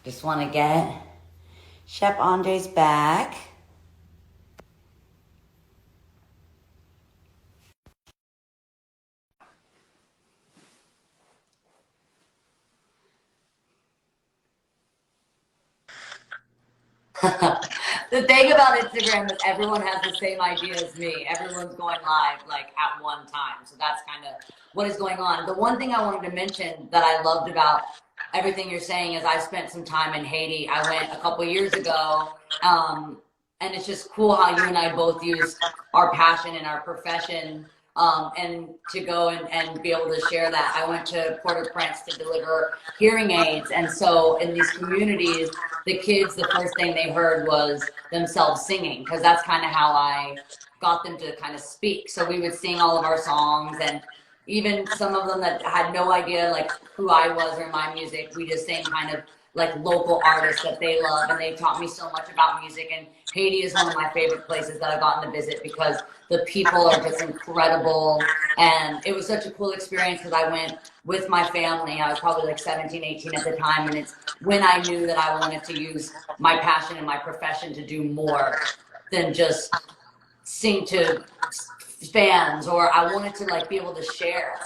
Just want to get Chef Andre's back. The thing about Instagram is everyone has the same idea as me. Everyone's going live like at one time. So that's kind of what is going on. The one thing I wanted to mention that I loved about everything you're saying is I spent some time in Haiti. I went a couple years ago. And it's just cool how you and I both use our passion and our profession and to go and be able to share that. I went to Port-au-Prince to deliver hearing aids. And so in these communities, the kids, the first thing they heard was themselves singing, because that's kind of how I got them to kind of speak. So we would sing all of our songs, and even some of them that had no idea like who I was or my music, we just sang kind of like local artists that they love, and they taught me so much about music. And Haiti is one of my favorite places that I've gotten to visit because the people are just incredible. And it was such a cool experience because I went with my family. I was probably like 17, 18 at the time. And it's when I knew that I wanted to use my passion and my profession to do more than just sing to fans, or I wanted to like be able to share.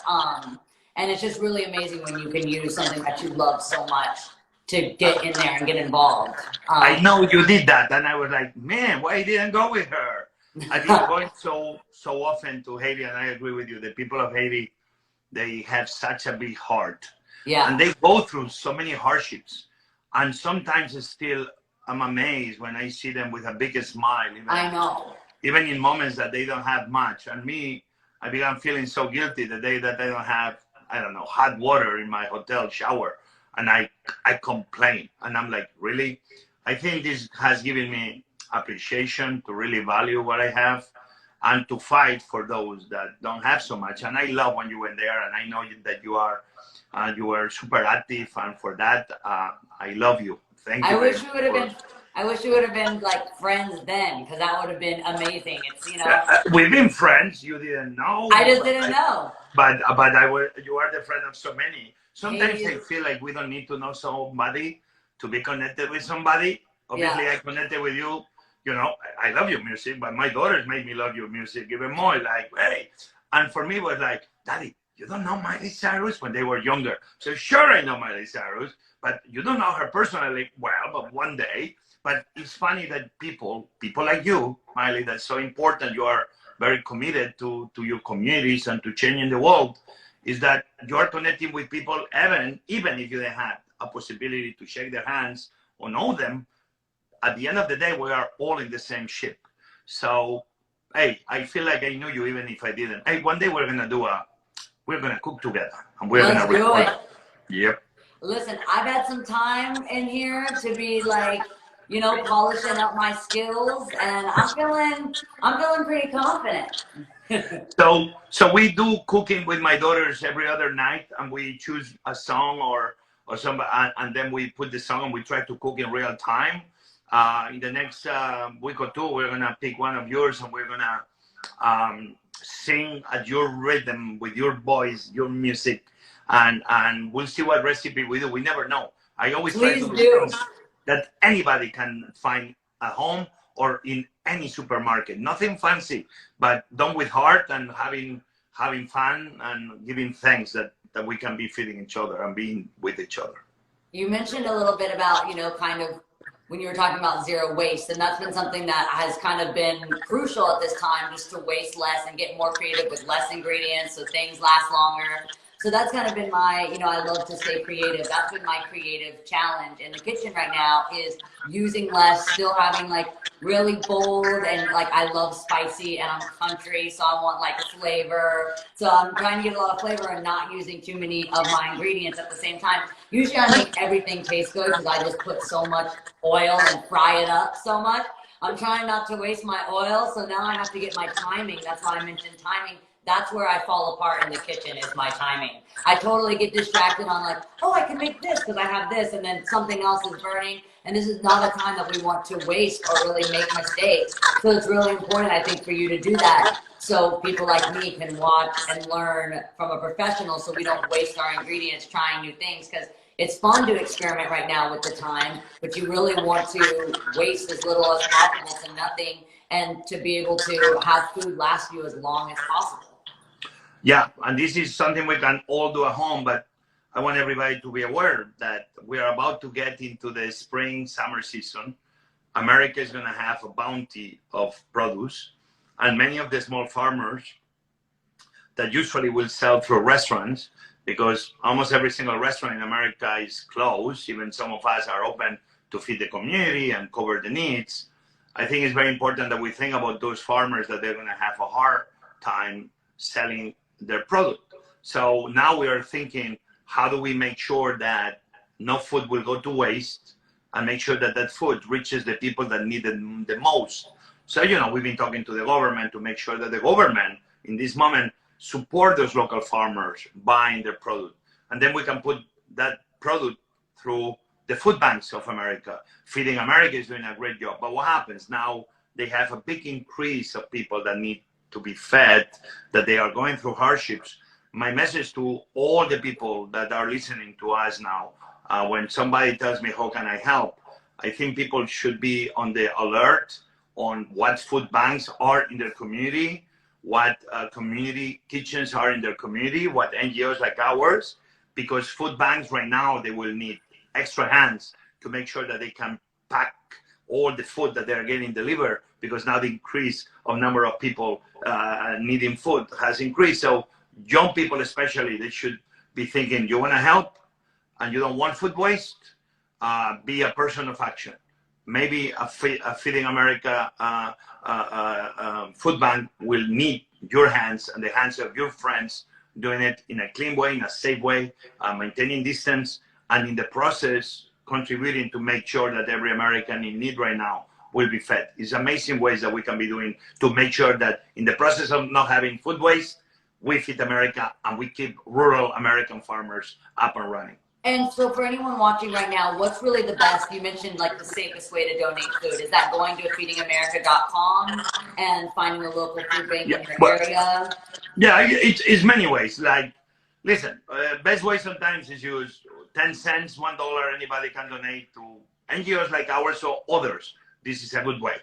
And it's just really amazing when you can use something that you love so much to get in there and get involved. I know you did that, and I was like, man, why I didn't go with her? I've been going so often to Haiti, and I agree with you. The people of Haiti, they have such a big heart, Yeah, and they go through so many hardships, and sometimes it's still I'm amazed when I see them with a big smile. I know. Even in moments that they don't have much. And me, I began feeling so guilty the day that I don't have, I don't know, hot water in my hotel shower. And I complain. And I'm like, really? I think this has given me appreciation to really value what I have and to fight for those that don't have so much. And I love when you went there, and I know that you were super active, and for that, I love you. Thank you. I wish we would have been like friends then, because that would have been amazing. It's We've been friends. You didn't know. I just didn't know. But you are the friend of so many. Sometimes I feel like we don't need to know somebody to be connected with somebody. Obviously, I connected with you. You know, I love your music, but my daughters made me love your music even more. Like, hey, and for me it was like, Daddy, you don't know Miley Cyrus, when they were younger. So sure, I know Miley Cyrus, but you don't know her personally. Well, but one day. But it's funny that people like you, Miley, that's so important. You are very committed to your communities and to changing the world. Is that you are connecting with people even if you don't have a possibility to shake their hands or know them. At the end of the day, we are all in the same ship. So, hey, I feel like I knew you even if I didn't. Hey, one day we're gonna cook together, and we're Let's gonna do record. it. Yep. Listen, I've had some time in here to be like, polishing up my skills, and I'm feeling pretty confident. So we do cooking with my daughters every other night, and we choose a song or some, and then we put the song and we try to cook in real time. In the next week or two, we're gonna pick one of yours, and we're gonna sing at your rhythm with your voice, your music, and we'll see what recipe we do. We never know. I always try to do things that anybody can find at home or in any supermarket. Nothing fancy, but done with heart and having fun and giving thanks that we can be feeding each other and being with each other. You mentioned a little bit about, kind of when you were talking about zero waste, and that's been something that has kind of been crucial at this time, just to waste less and get more creative with less ingredients so things last longer. So that's kind of been my, I love to stay creative. That's been my creative challenge in the kitchen right now, is using less, still having like really bold, and like I love spicy, and I'm country, so I want like flavor. So I'm trying to get a lot of flavor and not using too many of my ingredients at the same time. Usually I make everything taste good because I just put so much oil and fry it up so much. I'm trying not to waste my oil, so now I have to get my timing. That's why I mentioned timing. That's where I fall apart in the kitchen, is my timing. I totally get distracted on like, oh, I can make this because I have this, and then something else is burning. And this is not a time that we want to waste or really make mistakes. So it's really important, I think, for you to do that, so people like me can watch and learn from a professional, so we don't waste our ingredients trying new things. Because it's fun to experiment right now with the time, but you really want to waste as little as possible to nothing and to be able to have food last you as long as possible. Yeah, and this is something we can all do at home, but I want everybody to be aware that we are about to get into the spring, summer season. America is going to have a bounty of produce, and many of the small farmers that usually will sell through restaurants, because almost every single restaurant in America is closed. Even some of us are open to feed the community and cover the needs. I think it's very important that we think about those farmers that they're going to have a hard time selling their product. So now we are thinking, how do we make sure that no food will go to waste and make sure that that food reaches the people that need it the most? So, we've been talking to the government to make sure that the government in this moment support those local farmers buying their product. And then we can put that product through the food banks of America. Feeding America is doing a great job. But what happens now? They have a big increase of people that need to be fed, that they are going through hardships. My message to all the people that are listening to us now, when somebody tells me, how can I help? I think people should be on the alert on what food banks are in their community, what community kitchens are in their community, what NGOs like ours, because food banks right now, they will need extra hands to make sure that they can pack all the food that they're getting delivered, because now the increase of number of people needing food has increased. So young people especially, they should be thinking, you want to help and you don't want food waste, be a person of action. Maybe a Feeding America food bank will need your hands and the hands of your friends doing it in a clean way, in a safe way, maintaining distance, and in the process contributing to make sure that every American in need right now will be fed. It's amazing ways that we can be doing to make sure that in the process of not having food waste, we feed America and we keep rural American farmers up and running. And so for anyone watching right now, what's really the best? You mentioned like the safest way to donate food. Is that going to feedingamerica.com and finding a local food bank in your area? Yeah, it's many ways. Like, listen, best way sometimes is use 10 cents, $1, anybody can donate to NGOs like ours or others. This is a good way.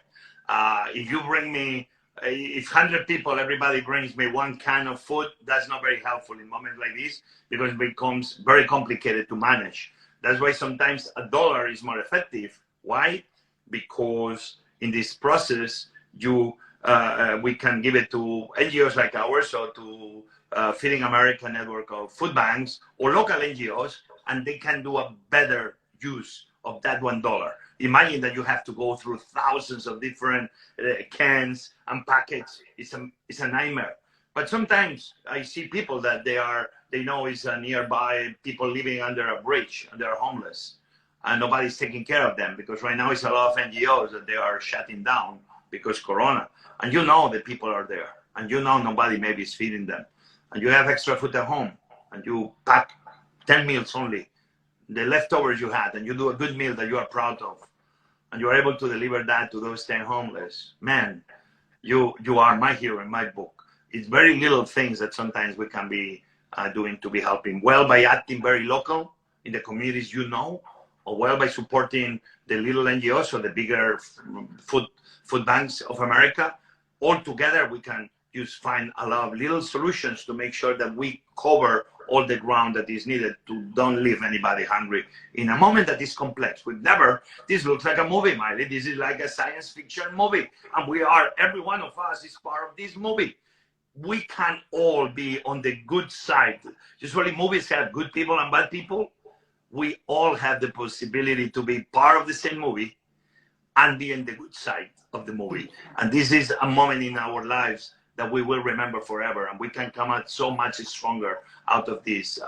If you bring me, if 100 people, everybody brings me one can of food, that's not very helpful in moments like this, because it becomes very complicated to manage. That's why sometimes $1 is more effective. Why? Because in this process, we can give it to NGOs like ours, or to Feeding America network of food banks or local NGOs, and they can do a better use of that $1. Imagine that you have to go through thousands of different cans and packets. It's a nightmare. But sometimes I see people that they know is nearby, people living under a bridge and they're homeless, and nobody's taking care of them, because right now it's a lot of NGOs that they are shutting down because Corona. And the people are there, and nobody maybe is feeding them. And you have extra food at home, and you pack 10 meals only, the leftovers you had, and you do a good meal that you are proud of, and you're able to deliver that to those 10 homeless. Man, you are my hero in my book. It's very little things that sometimes we can be doing to be helping. Well, by acting very local in the communities, or well, by supporting the little NGOs or the bigger food banks of America. All together, we can find a lot of little solutions to make sure that we cover all the ground that is needed to don't leave anybody hungry in a moment that is complex. This looks like a movie, Miley. This is like a science fiction movie. And every one of us is part of this movie. We can all be on the good side. Usually movies have good people and bad people. We all have the possibility to be part of the same movie and be on the good side of the movie. And this is a moment in our lives that we will remember forever, and we can come out so much stronger out of this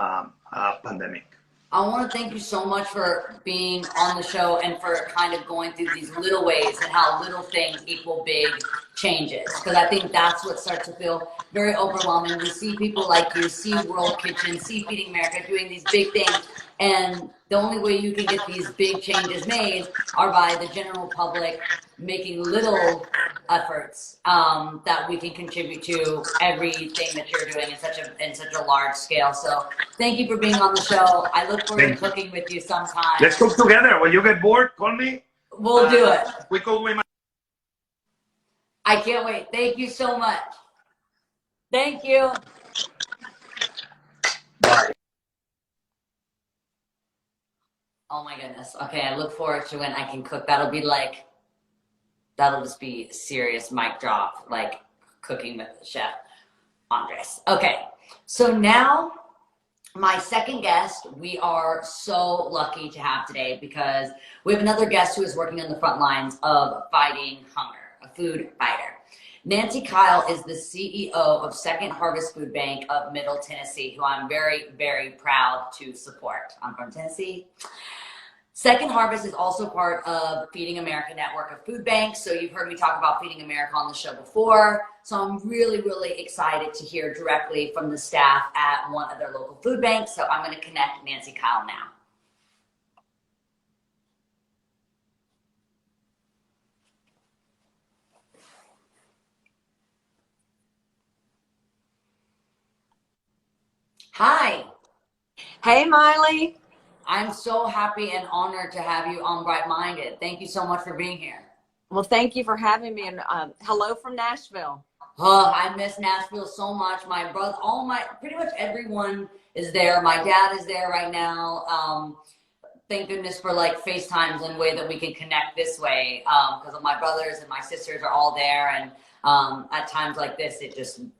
pandemic. I want to thank you so much for being on the show and for kind of going through these little ways and how little things equal big changes. Because I think that's what starts to feel very overwhelming. We see people like you, see World Kitchen, see Feeding America doing these big things. And the only way you can get these big changes made are by the general public making little efforts that we can contribute to everything that you're doing in such a large scale. So thank you for being on the show. I look forward to cooking with you sometime. Let's cook together. When you get bored, call me. We'll do it. We cook with my. I can't wait. Thank you so much. Thank you. Bye. Oh my goodness. Okay, I look forward to when I can cook. That'll just be serious mic drop, like cooking with Chef Andres. Okay, so now my second guest, we are so lucky to have today because we have another guest who is working on the front lines of fighting hunger, a food fighter. Nancy Kyle is the CEO of Second Harvest Food Bank of Middle Tennessee, who I'm very, very proud to support. I'm from Tennessee. Second Harvest is also part of Feeding America network of food banks. So you've heard me talk about Feeding America on the show before. So I'm really, really excited to hear directly from the staff at one of their local food banks. So I'm going to connect Nancy Kyle now. Hi. Hey, Miley. I'm so happy and honored to have you on Bright Minded. Thank you so much for being here. Well, thank you for having me, and hello from Nashville. Oh, I miss Nashville so much. My brother, pretty much everyone is there. My dad is there right now. Thank goodness for like FaceTimes and way that we can connect this way. Because of my brothers and my sisters are all there. And at times like this,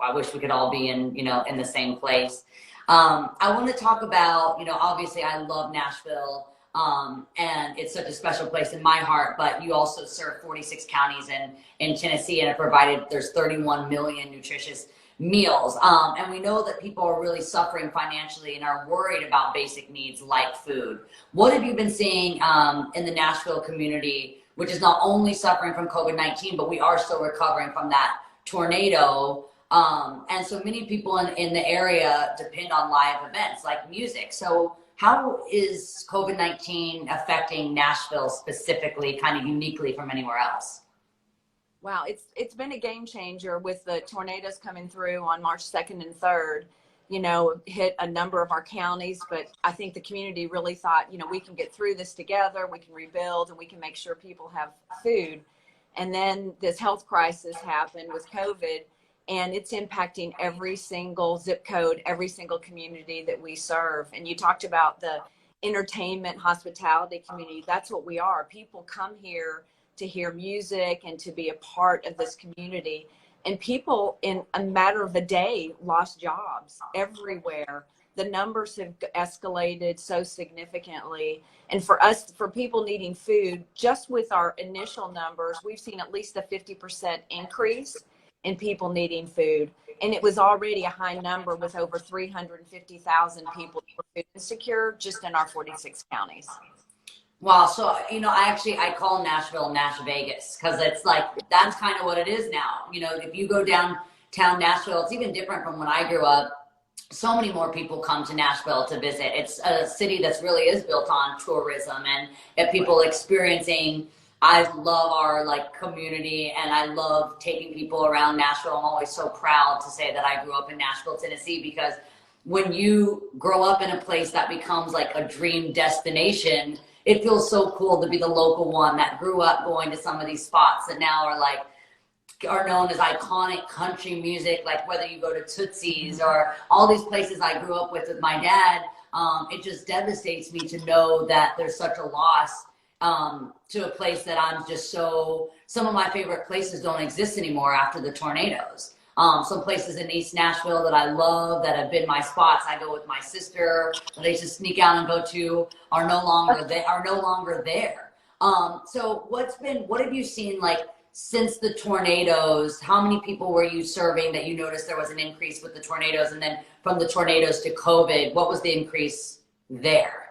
I wish we could all be in the same place. I want to talk about, obviously I love Nashville, and it's such a special place in my heart, but you also serve 46 counties in Tennessee and have provided, there's 31 million nutritious meals. And we know that people are really suffering financially and are worried about basic needs like food. What have you been seeing in the Nashville community, which is not only suffering from COVID-19, but we are still recovering from that tornado? And so many people in the area depend on live events like music. So how is COVID-19 affecting Nashville specifically, kind of uniquely from anywhere else? Wow, it's been a game changer with the tornadoes coming through on March 2nd and 3rd, hit a number of our counties, but I think the community really thought, we can get through this together, we can rebuild, and we can make sure people have food. And then this health crisis happened with COVID, and it's impacting every single zip code, every single community that we serve. And you talked about the entertainment, hospitality community. That's what we are. People come here to hear music and to be a part of this community. And people in a matter of a day lost jobs everywhere. The numbers have escalated so significantly. And for people needing food, just with our initial numbers, we've seen at least a 50% increase in people needing food. And it was already a high number with over 350,000 people who were food insecure just in our 46 counties. Wow. So, I call Nashville Nash Vegas because it's like, that's kind of what it is now. If you go downtown Nashville, it's even different from when I grew up. So many more people come to Nashville to visit. It's a city that's really is built on tourism and people experiencing. I love our community, and I love taking people around Nashville. I'm always so proud to say that I grew up in Nashville, Tennessee, because when you grow up in a place that becomes like a dream destination, it feels so cool to be the local one that grew up going to some of these spots that now are known as iconic country music, like whether you go to Tootsie's or all these places I grew up with my dad. It just devastates me to know that there's such a loss to a place that some of my favorite places don't exist anymore after the tornadoes. Some places in East Nashville that I love, that have been my spots, I go with my sister, that I used to sneak out and go to, are no longer there. So what have you seen since the tornadoes? How many people were you serving that you noticed there was an increase with the tornadoes, and then from the tornadoes to COVID, what was the increase there?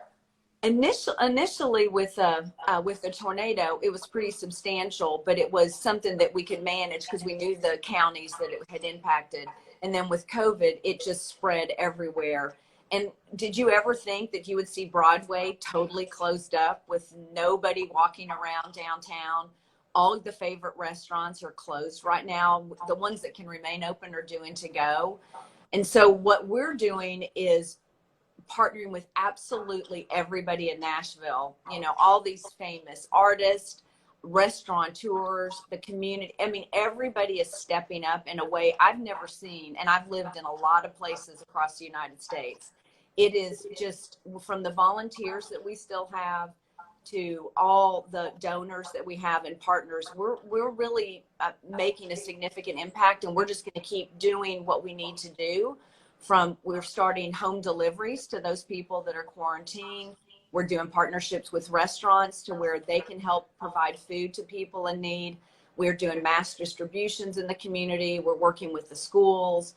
Initially with the tornado, it was pretty substantial, but it was something that we could manage because we knew the counties that it had impacted. And then with COVID, it just spread everywhere. And did you ever think that you would see Broadway totally closed up with nobody walking around downtown, all of the favorite restaurants are closed right now. The ones that can remain open are doing to go. And so what we're doing is partnering with absolutely everybody in Nashville, you know, all these famous artists, restaurateurs, the community. I mean, everybody is stepping up in a way I've never seen. And I've lived in a lot of places across the United States. It is just from the volunteers that we still have to all the donors that we have and partners, we're really making a significant impact, and we're just going to keep doing what we need to do. We're starting home deliveries to those people that are quarantined. We're doing partnerships with restaurants to where they can help provide food to people in need. We're doing mass distributions in the community. We're working with the schools.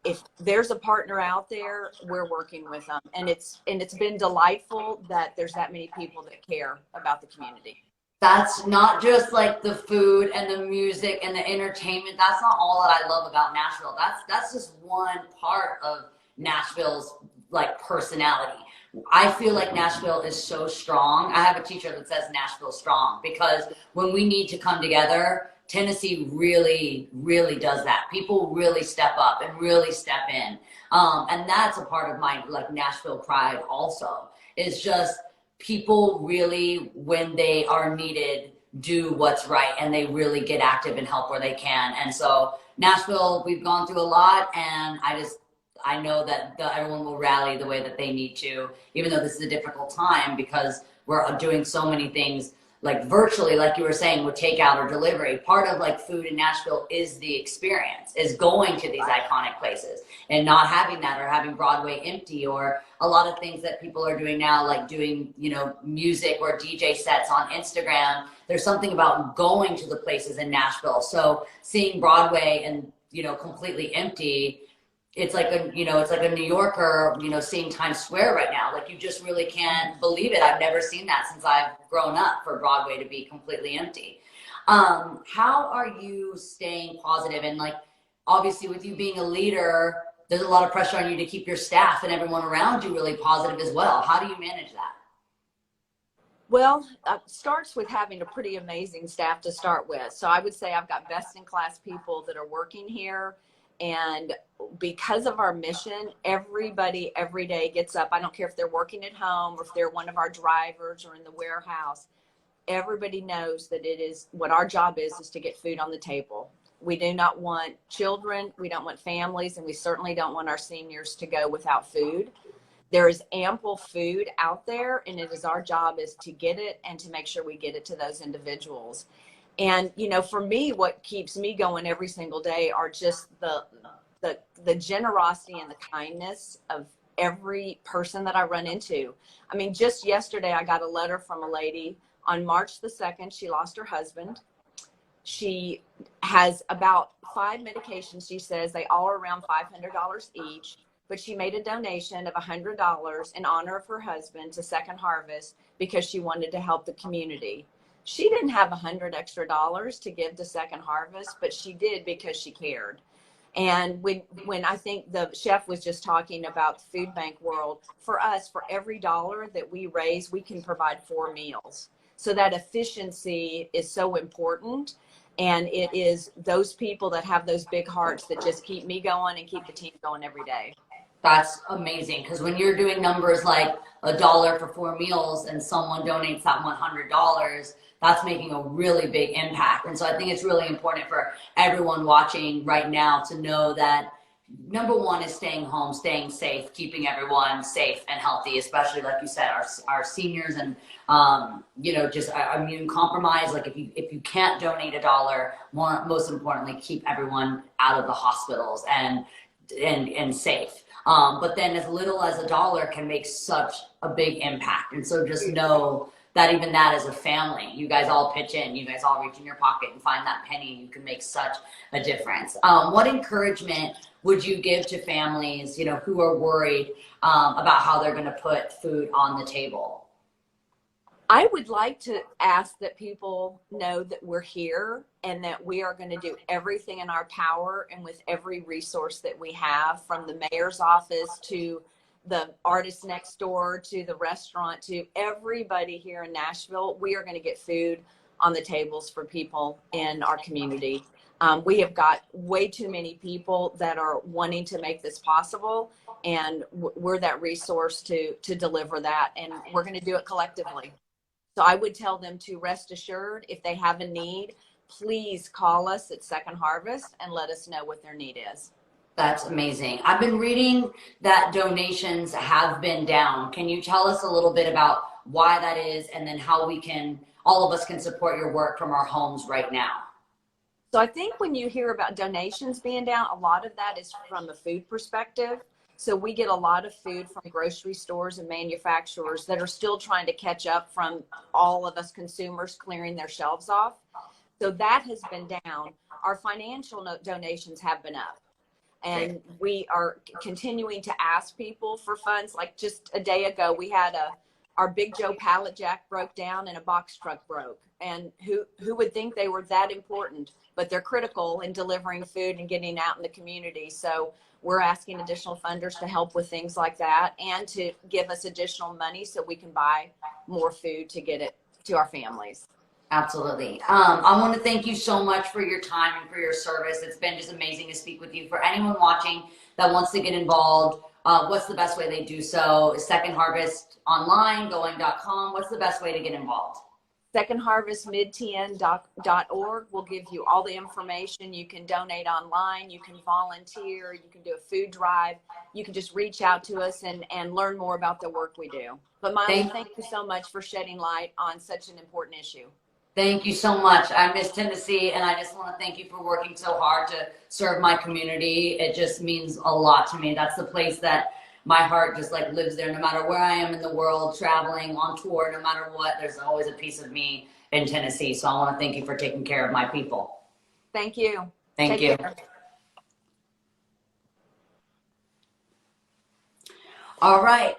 If there's a partner out there, we're working with them. And it's been delightful that there's that many people that care about the community. That's not just like the food and the music and the entertainment. That's not all that I love about Nashville. That's just one part of Nashville's like personality. I feel like Nashville is so strong. I have a teacher that says Nashville's strong because when we need to come together, Tennessee really, really does that. People really step up and really step in. And that's a part of my like Nashville pride also. It's just people really, when they are needed, do what's right and they really get active and help where they can. And so Nashville, we've gone through a lot, and I know that everyone will rally the way that they need to, even though this is a difficult time because we're doing so many things like virtually, like you were saying, with takeout or delivery. Part of like food in Nashville is the experience, is going to these iconic places and not having that, or having Broadway empty, or a lot of things that people are doing now, like doing, you know, music or DJ sets on Instagram. There's something about going to the places in Nashville. So seeing Broadway and, you know, completely empty, it's like a New Yorker, you know, seeing Times Square right now. Like, you just really can't believe it. I've never seen that since I've grown up, for Broadway to be completely empty. How are you staying positive? And like, obviously with you being a leader, there's a lot of pressure on you to keep your staff and everyone around you really positive as well. How do you manage that? Well, it starts with having a pretty amazing staff to start with. So I would say I've got best in class people that are working here. And because of our mission, everybody every day gets up. I don't care if they're working at home or if they're one of our drivers or in the warehouse. Everybody knows that it is what our job is to get food on the table. We do not want children, we don't want families, and we certainly don't want our seniors to go without food. There is ample food out there, and it is our job is to get it and to make sure we get it to those individuals. And, you know, for me, what keeps me going every single day are just the generosity and the kindness of every person that I run into. I mean, just yesterday, I got a letter from a lady on March the 2nd. She lost her husband. She has about 5 medications. She says they all are around $500 each, but she made a donation of $100 in honor of her husband to Second Harvest because she wanted to help the community. She didn't have $100 extra to give to Second Harvest, but she did because she cared. And when I think the chef was just talking about the food bank world, for us, for every dollar that we raise, we can provide 4 meals. So that efficiency is so important. And it is those people that have those big hearts that just keep me going and keep the team going every day. That's amazing, because when you're doing numbers like $1 for 4 meals and someone donates that $100, that's making a really big impact. And so I think it's really important for everyone watching right now to know that number one is staying home, staying safe, keeping everyone safe and healthy, especially like you said, our seniors and you know, just immune compromised. Like if you can't donate $1, most importantly, keep everyone out of the hospitals and safe. But then as little as $1 can make such a big impact. And so just know that even that as a family, you guys all pitch in, you guys all reach in your pocket and find that penny, you can make such a difference. What encouragement would you give to families, you know, who are worried about how they're going to put food on the table? I would like to ask that people know that we're here and that we are going to do everything in our power and with every resource that we have, from the mayor's office to the artist next door to the restaurant to everybody here in Nashville. We are going to get food on the tables for people in our community. We have got way too many people that are wanting to make this possible, and we're that resource to deliver that, and we're going to do it collectively. So I would tell them to rest assured, if they have a need, please call us at Second Harvest and let us know what their need is. That's amazing. I've been reading that donations have been down. Can you tell us a little bit about why that is, and then how we can, all of us can support your work from our homes right now? So I think when you hear about donations being down, a lot of that is from a food perspective. So we get a lot of food from grocery stores and manufacturers that are still trying to catch up from all of us consumers clearing their shelves off. So that has been down. Our financial donations have been up. And we are continuing to ask people for funds. Like just a day ago, we had our Big Joe pallet jack broke down and a box truck broke. And who would think they were that important? But they're critical in delivering food and getting out in the community. So we're asking additional funders to help with things like that and to give us additional money so we can buy more food to get it to our families. Absolutely. I want to thank you so much for your time and for your service. It's been just amazing to speak with you. For anyone watching that wants to get involved, what's the best way they do so? Second Harvest online, going.com. What's the best way to get involved? secondharvestmidtn.org will give you all the information. You can donate online, you can volunteer, you can do a food drive, you can just reach out to us and learn more about the work we do. But Miley, thank you so much for shedding light on such an important issue. Thank you so much. I miss Tennessee, and I just want to thank you for working so hard to serve my community. It just means a lot to me. That's the place that my heart just like lives there. No matter where I am in the world, traveling, on tour, no matter what, there's always a piece of me in Tennessee. So I want to thank you for taking care of my people. Thank you. Thank you. Care. All right.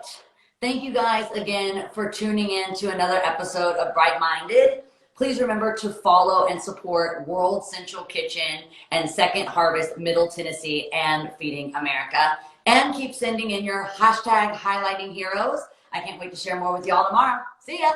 Thank you guys again for tuning in to another episode of Bright Minded. Please remember to follow and support World Central Kitchen and Second Harvest Middle Tennessee and Feeding America. And keep sending in your hashtag highlighting heroes. I can't wait to share more with y'all tomorrow. See ya.